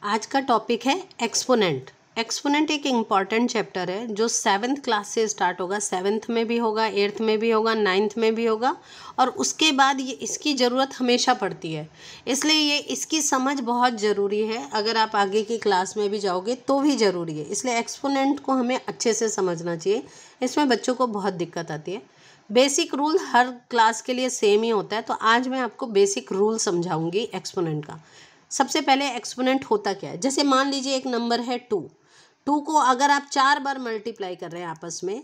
आज का टॉपिक है एक्सपोनेंट। एक्सपोनेंट एक इम्पॉर्टेंट चैप्टर है जो 7th क्लास से स्टार्ट होगा। 7th में भी होगा, 8th में भी होगा, 9th में भी होगा और उसके बाद ये इसकी ज़रूरत हमेशा पड़ती है, इसलिए इसकी समझ बहुत ज़रूरी है। अगर आप आगे की क्लास में भी जाओगे तो भी ज़रूरी है, इसलिए एक्सपोनेंट को हमें अच्छे से समझना चाहिए। इसमें बच्चों को बहुत दिक्कत आती है। बेसिक रूल हर क्लास के लिए सेम ही होता है, तो आज मैं आपको बेसिक रूल समझाऊंगी एक्सपोनेंट का। सबसे पहले एक्सपोनेंट होता क्या है, जैसे मान लीजिए एक नंबर है 2 को अगर आप 4 बार मल्टीप्लाई कर रहे हैं आपस में,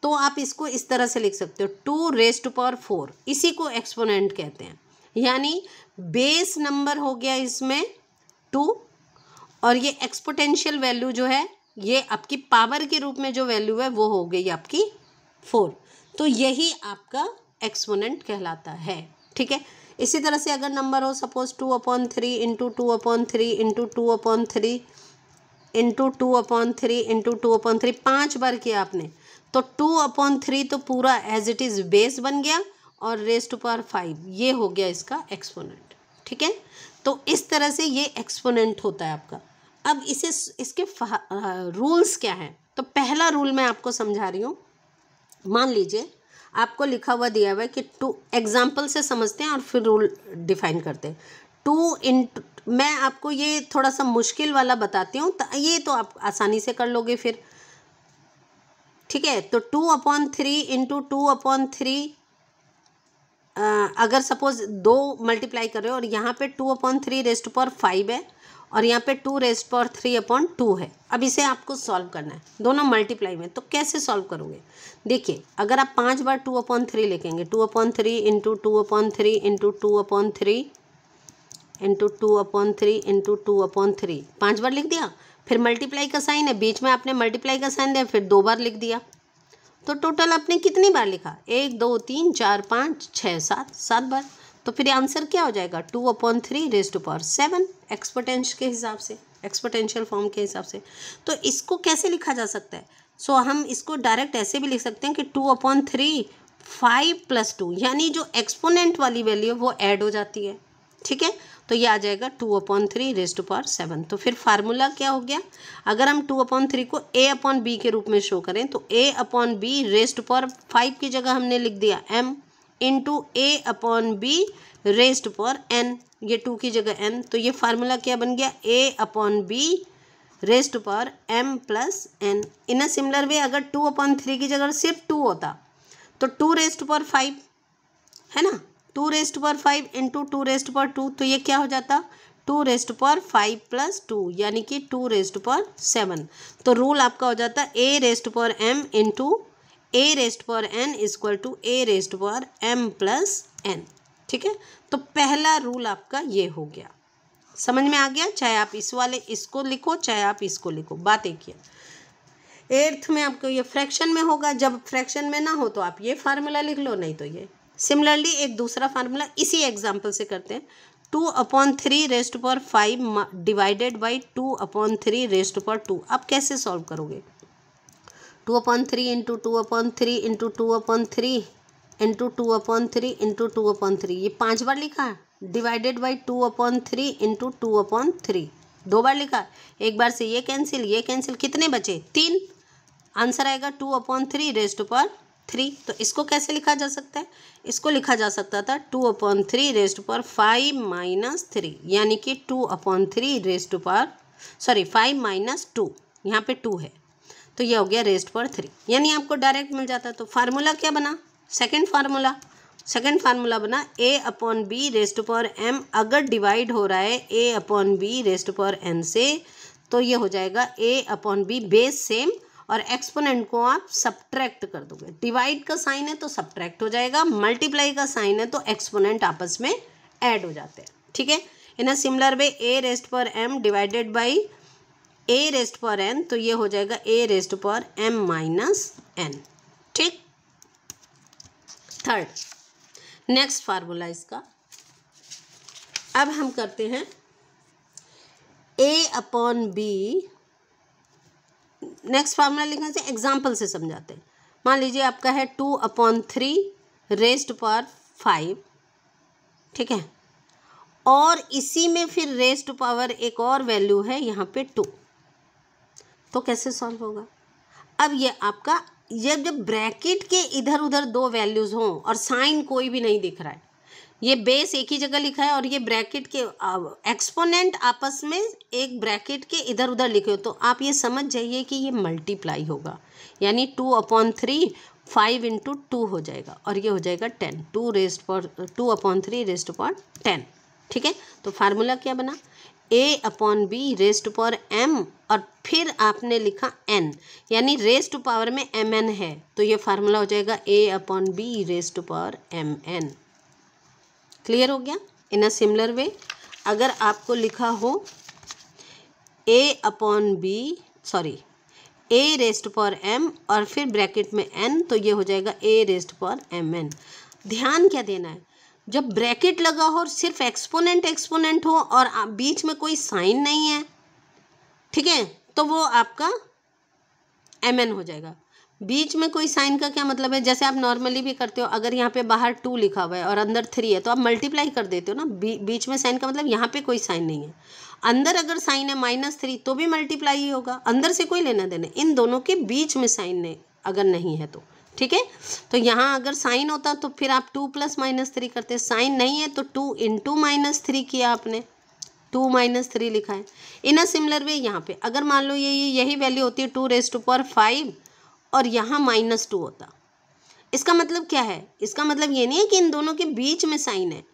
तो आप इसको इस तरह से लिख सकते हो 2⁴। इसी को एक्सपोनेंट कहते हैं, यानी बेस नंबर हो गया इसमें 2 और ये एक्सपोनेंशियल वैल्यू जो है ये आपकी पावर के रूप में जो वैल्यू है वो हो गई आपकी 4। तो यही आपका एक्सपोनेंट कहलाता है, ठीक है। इसी तरह से अगर नंबर हो suppose 2/3 into 2/3 into 2/3 into 2/3 into 2/3 5 बार किया आपने, तो 2/3 तो पूरा एज इट इज़ बेस बन गया और रेज़ टू पावर 5 ये हो गया इसका एक्सपोनेंट, ठीक है। तो इस तरह से ये एक्सपोनेंट होता है आपका। अब इसके रूल्स क्या हैं, तो पहला रूल मैं आपको समझा रही हूँ। मान लीजिए आपको लिखा हुआ दिया हुआ है कि 2 एग्जाम्पल से समझते हैं और फिर रूल डिफाइन करते हैं। 2 इंटू, मैं आपको ये थोड़ा सा मुश्किल वाला बताती हूँ, तो ये तो आप आसानी से कर लोगे फिर, ठीक है। तो 2/3 इंटू 2/3 अगर सपोज 2 मल्टीप्लाई कर रहे हो और यहाँ पे 2/3 रेज़ टू पावर 5 है और यहाँ पे 2 रेज़ टू पावर 3/2 है। अब इसे आपको सॉल्व करना है दोनों मल्टीप्लाई में, तो कैसे सॉल्व करोगे? देखिए, अगर आप 5 बार 2/3 लिखेंगे, 2/3 इंटू 2/3 इंटू 2/3 इंटू 2/3 इंटू 2/3 5 बार लिख दिया। फिर मल्टीप्लाई का साइन है, बीच में आपने मल्टीप्लाई का साइन दिया, फिर 2 बार लिख दिया। तो टोटल आपने कितनी बार लिखा? 1 2 3 4 5 6 7 बार। तो फिर आंसर क्या हो जाएगा? 2/3 रेज़ टू पावर 7 एक्सपोनेंशियल के हिसाब से, एक्सपोनेंशियल फॉर्म के हिसाब से। तो इसको कैसे लिखा जा सकता है? सो हम इसको डायरेक्ट ऐसे भी लिख सकते हैं कि 2/3 5 + 2, यानी जो एक्सपोनेंट वाली वैल्यू है वो ऐड हो जाती है, ठीक है। तो ये आ जाएगा 2/3 रेज़ टू पावर 7। तो फिर फार्मूला क्या हो गया? अगर हम 2/3 को a/b के रूप में शो करें तो a/b रेज़ टू पावर 5 की जगह हमने लिख दिया m into a/b raise to power n, ये 2 की जगह n। तो ये फार्मूला क्या बन गया? a/b raise to power m plus n। In a similar way अगर 2/3 की जगह सिर्फ 2 होता तो 2 रेज़ टू पावर 5 है ना, 2 raise to power 5 into 2 raise to power 2, तो ये क्या हो जाता? 2 रेज़ टू पावर 5 + 2 यानी कि 2 रेज़ टू पावर 7। तो रूल आपका हो जाता a raise to power m into a raise to power n equal to a raise to power m plus n, ठीक है। तो पहला रूल आपका ये हो गया, समझ में आ गया? चाहे आप इस वाले इसको लिखो चाहे आप इसको लिखो, बात एक ही है। 8th में आपको ये फ्रैक्शन में होगा, जब फ्रैक्शन में ना हो तो आप ये फार्मूला लिख लो, नहीं तो ये। सिमिलरली एक दूसरा फार्मूला इसी एग्जाम्पल से करते हैं। 2/3 raise to power 5 divided by 2/3 raise to power 2। आप कैसे सॉल्व करोगे? 2/3 इंटू 2/3 इंटू 2/3 इंटू 2/3 इंटू 2/3, ये 5 बार लिखा है, डिवाइडेड बाई 2/3 इंटू 2/3 2 बार लिखा। एक बार से ये कैंसिल, कितने बचे? 3। आंसर आएगा 2/3 रेज़ टू पावर 3। तो इसको कैसे लिखा जा सकता है? इसको लिखा जा सकता था 2/3 रेज़ टू पावर 5 - 3, यानी कि 2/3 रेज़ टू पावर 5 - 2, यहाँ पे 2 है तो ये हो गया रेज़ टू पावर 3, यानी आपको डायरेक्ट मिल जाता। तो फार्मूला क्या बना? सेकंड फार्मूला बना a/b raise to power m। अगर डिवाइड हो रहा है a/b raise to power n से, तो ये हो जाएगा a/b बेस सेम और एक्सपोनेंट को आप सब्ट्रैक्ट कर दोगे। डिवाइड का साइन है तो सब्ट्रैक्ट हो जाएगा, मल्टीप्लाई का साइन है तो एक्सपोनेंट आपस में ऐड हो जाते हैं, ठीक है। In a similar way a raise to power m divided by a raise to power n, तो ये हो जाएगा a raise to power m minus n, ठीक। थर्ड नेक्स्ट फार्मूला इसका, अब हम करते हैं a/b। नेक्स्ट फार्मूला लिखने से एग्जाम्पल से समझाते हैं। मान लीजिए आपका है 2/3 रेज़ टू पावर 5, ठीक है, और इसी में फिर रेस्ट पावर एक और वैल्यू है यहाँ पे 2। तो कैसे सॉल्व होगा? अब ये आपका जब ब्रैकेट के इधर उधर दो वैल्यूज़ हों और साइन कोई भी नहीं दिख रहा है, ये बेस एक ही जगह लिखा है और ये ब्रैकेट के एक्सपोनेंट आपस में एक ब्रैकेट के इधर उधर लिखे हो, तो आप ये समझ जाइए कि ये मल्टीप्लाई होगा, यानी 2/3 5 × 2 हो जाएगा और ये हो जाएगा 10, 2/3 रेस्ट पावर 10। ठीक है, तो फार्मूला क्या बना? a/b रेस्ट पावर m और फिर आपने लिखा n, यानी रेस्ट पावर में mn है, तो ये फार्मूला हो जाएगा a/b rest power mn। Clear हो गया? इन अ सिमिलर वे अगर आपको लिखा हो a रेस्ट पावर m और फिर ब्रैकेट में n, तो ये हो जाएगा a रेस्ट पावर mn। ध्यान क्या देना है, जब ब्रैकेट लगा हो और सिर्फ एक्सपोनेंट हो और बीच में कोई साइन नहीं है, ठीक है, तो वो आपका mn हो जाएगा। बीच में कोई साइन का क्या मतलब है, जैसे आप नॉर्मली भी करते हो, अगर यहाँ पे बाहर 2 लिखा हुआ है और अंदर 3 है तो आप मल्टीप्लाई कर देते हो ना। बीच में साइन का मतलब यहाँ पे कोई साइन नहीं है। अंदर अगर साइन है -3 तो भी मल्टीप्लाई ही होगा, अंदर से कोई लेना देना, इन दोनों के बीच में साइन नहीं अगर नहीं है तो। ठीक है, तो यहाँ अगर साइन होता तो फिर आप 2 + -3 करते, साइन नहीं है तो 2 × -3 किया आपने, 2 - 3 लिखा है। इन अ सिमिलर वे यहाँ पे अगर मान लो यही वैल्यू होती है 2⁵ और यहाँ -2 होता, इसका मतलब क्या है? इसका मतलब ये नहीं है कि इन दोनों के बीच में साइन है,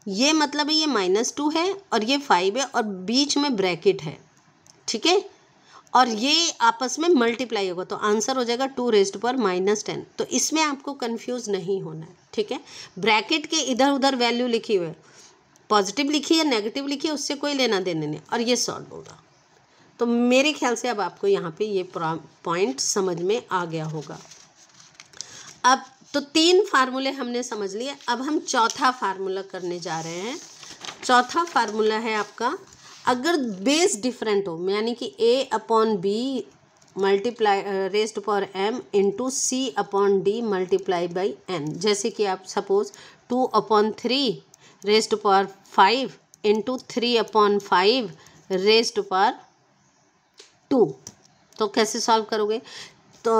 ये मतलब है ये -2 है और ये 5 है और बीच में ब्रैकेट है। ठीक है, और ये आपस में मल्टीप्लाई होगा, तो आंसर हो जाएगा 2⁻10। तो इसमें आपको कंफ्यूज नहीं होना है। ठीक है, ब्रैकेट के इधर उधर वैल्यू लिखी हुई है, पॉजिटिव लिखी है नेगेटिव लिखी है, उससे कोई लेना देने नहीं, और ये सॉल्व होगा। तो मेरे ख्याल से अब आपको यहाँ पे ये पॉइंट समझ में आ गया होगा। अब तो 3 फार्मूले हमने समझ लिए, अब हम चौथा फार्मूला करने जा रहे हैं। चौथा फार्मूला है आपका, अगर बेस डिफरेंट हो, यानी कि a/b multiply rest power m × c/d multiply by n। जैसे कि आप suppose 2/3 rest power 5 × 3/5 rest power 2, तो कैसे सॉल्व करोगे? तो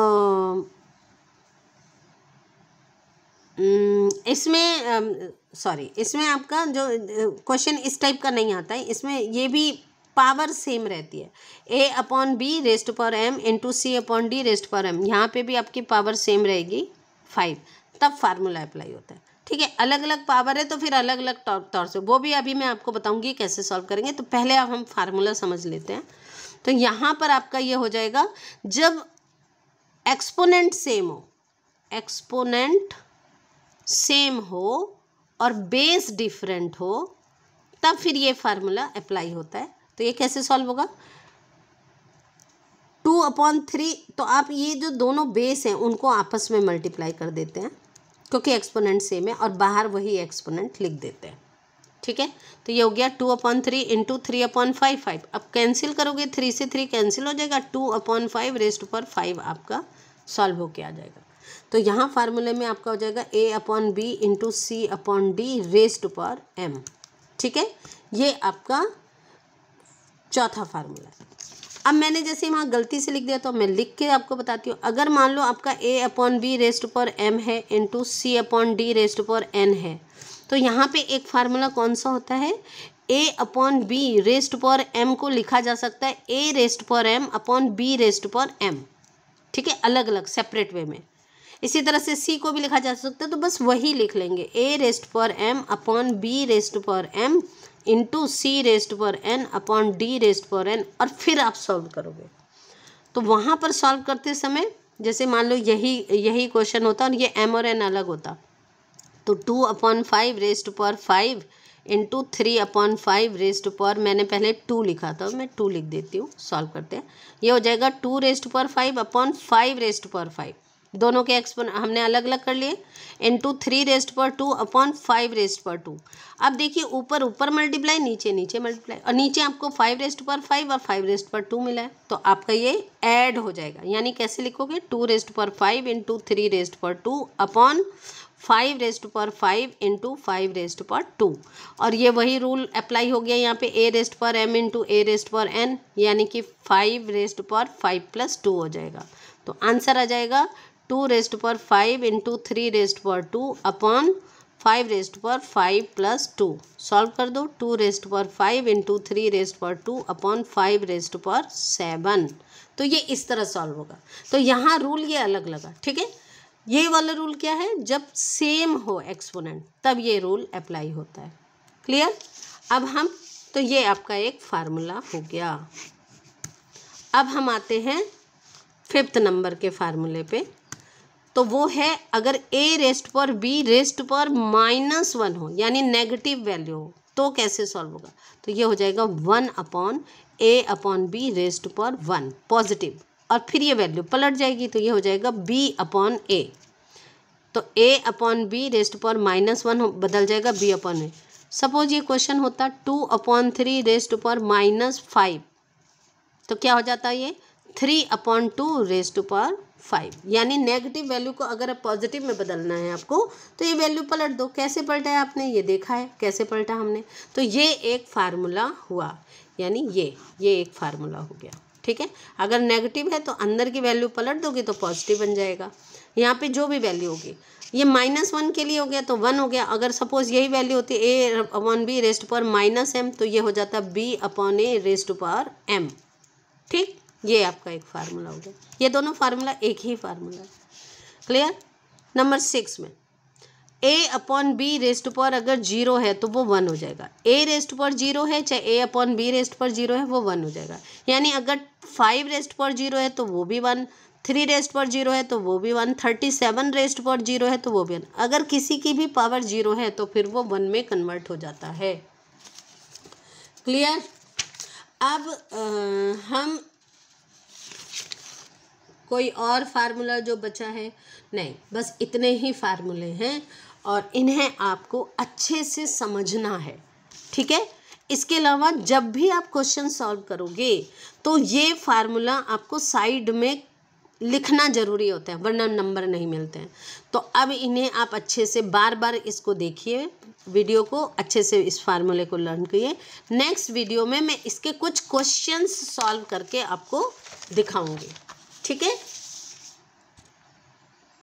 इसमें आपका जो क्वेश्चन इस टाइप का नहीं आता है, इसमें ये भी पावर सेम रहती है, a/b rest power m × c/d rest power m, यहाँ पे भी आपकी पावर सेम रहेगी 5, तब फार्मूला अप्लाई होता है। ठीक है, अलग अलग पावर है तो फिर अलग अलग तौर से, वो भी अभी मैं आपको बताऊंगी कैसे सॉल्व करेंगे। तो पहले अब हम फार्मूला समझ लेते हैं। तो यहाँ पर आपका ये हो जाएगा, जब एक्सपोनेंट सेम हो और बेस डिफरेंट हो, तब फिर ये फार्मूला अप्लाई होता है। तो ये कैसे सॉल्व होगा? 2/3, तो आप ये जो दोनों बेस हैं उनको आपस में मल्टीप्लाई कर देते हैं, क्योंकि एक्सपोनेंट सेम है, और बाहर वही एक्सपोनेंट लिख देते हैं। ठीक है, तो ये हो गया 2/3 × 3/5 5। अब कैंसिल करोगे, 3 से 3 कैंसिल हो जाएगा, 2/5 रेस्ट पावर 5 आपका सॉल्व होके आ जाएगा। तो यहाँ फार्मूले में आपका हो जाएगा a/b × c/d rest power m। ठीक है, ये आपका चौथा फार्मूला है। अब मैंने जैसे वहाँ गलती से लिख दिया तो मैं लिख के आपको बताती हूँ। अगर मान लो आपका a/b रेस्ट पावर m है × c/d रेस्ट पावर n है, तो यहाँ पे एक फार्मूला कौन सा होता है, a/b रेस्ट पावर m को लिखा जा सकता है a rest power m b rest power m। ठीक है, अलग अलग सेपरेट वे में। इसी तरह से c को भी लिखा जा सकता है, तो बस वही लिख लेंगे, a rest power m b rest power m × c rest power n d rest power n, और फिर आप सॉल्व करोगे। तो वहाँ पर सॉल्व करते समय जैसे मान लो यही क्वेश्चन होता और ये m और n अलग होता, तो 2/5 रेस्ट पावर 5 × 3/5 रेस्ट पावर, मैंने पहले 2 लिखा था, मैं 2 लिख देती हूँ, सॉल्व करते हैं। ये हो जाएगा 2 रेस्ट पावर 5/5 रेस्ट पावर 5, दोनों के एक्सपोनेंट हमने अलग अलग कर लिए, × 3 रेस्ट पावर 2/5 रेस्ट पावर 2। अब देखिए ऊपर ऊपर मल्टीप्लाई, नीचे नीचे मल्टीप्लाई, और नीचे आपको 5 रेस्ट पावर 5 और 5 रेस्ट पावर 2 मिला है, तो आपका ये ऐड हो जाएगा। यानी कैसे लिखोगे, 2 rest power 5 × 3 rest power 2 5 rest पर 5 इंटू 5 रेस्ट पर 2। और ये वही रूल अप्लाई हो गया यहाँ पे a रेस्ट पर m इंटू a रेस्ट पर n, यानी कि 5 रेस्ट पर 5 प्लस 2 हो जाएगा। तो आंसर आ जाएगा 2 रेस्ट पर 5 इंटू 3 रेस्ट पर 2 अपॉन 5 रेस्ट पर 5 प्लस 2। सॉल्व कर दो। 2 रेस्ट पर 5 इंटू 3 रेस्ट पर 2 अपॉन 5 रेस्ट पर 7। तो ये इस तरह सॉल्व होगा। तो यहाँ रूल ये अलग लगा, ठीक है। ये वाला रूल क्या है, जब सेम हो एक्सपोनेंट तब ये रूल अप्लाई होता है। क्लियर। अब हम तो ये आपका एक फार्मूला हो गया। अब हम आते हैं 5th नंबर के फार्मूले पे। तो वो है अगर a रेस्ट पर b रेस्ट पर -1 हो, यानी नेगेटिव वैल्यू हो, तो कैसे सॉल्व होगा। तो ये हो जाएगा 1 upon a upon b rest पर 1 पॉजिटिव, और फिर ये वैल्यू पलट जाएगी तो ये हो जाएगा b अपॉन a। तो a अपॉन b रेस्ट पर -1 बदल जाएगा b अपॉन a। सपोज ये क्वेश्चन होता 2 अपॉन 3 रेस्ट पर -5, तो क्या हो जाता है ये 3 अपॉन 2 रेस्ट पर 5। यानी नेगेटिव वैल्यू को अगर आप पॉजिटिव में बदलना है आपको, तो ये वैल्यू पलट दो। कैसे पलटा है आपने, ये देखा है कैसे पलटा हमने। तो ये एक फार्मूला हुआ, यानी ये एक फार्मूला हो गया, ठीक है। अगर नेगेटिव है तो अंदर की वैल्यू पलट दोगे तो पॉजिटिव बन जाएगा। यहाँ पे जो भी वैल्यू होगी, ये -1 के लिए हो गया तो 1 हो गया। अगर सपोज यही वैल्यू होती a अपॉन b रेस्ट पर -m, तो ये हो जाता b अपॉन a रेस्ट पर m। ठीक, ये आपका एक फार्मूला हो गया। ये दोनों फार्मूला एक ही फार्मूला है। क्लियर। नंबर 6 में a अपॉन b रेस्ट पर अगर 0 है तो वो 1 हो जाएगा। a रेस्ट पर 0 है, चाहे a अपॉन b रेस्ट पर 0 है, वो 1 हो जाएगा। यानी अगर 5 रेस्ट पर 0 है तो वो भी 1, 3 रेस्ट पर 0 है तो वो भी 1, 37 रेस्ट पर 0 है तो वो भी 1। अगर किसी की भी पावर 0 है तो फिर वो 1 में कन्वर्ट हो जाता है। क्लियर। अब हम कोई और फार्मूला जो बचा है, नहीं, बस इतने ही फार्मूले हैं और इन्हें आपको अच्छे से समझना है, ठीक है। इसके अलावा जब भी आप क्वेश्चन सॉल्व करोगे तो ये फार्मूला आपको साइड में लिखना ज़रूरी होता है, वरना नंबर नहीं मिलते हैं। तो अब इन्हें आप अच्छे से बार बार इसको देखिए, वीडियो को अच्छे से इस फार्मूले को लर्न करिए। नेक्स्ट वीडियो में मैं इसके कुछ क्वेश्चंस सॉल्व करके आपको दिखाऊंगी, ठीक है।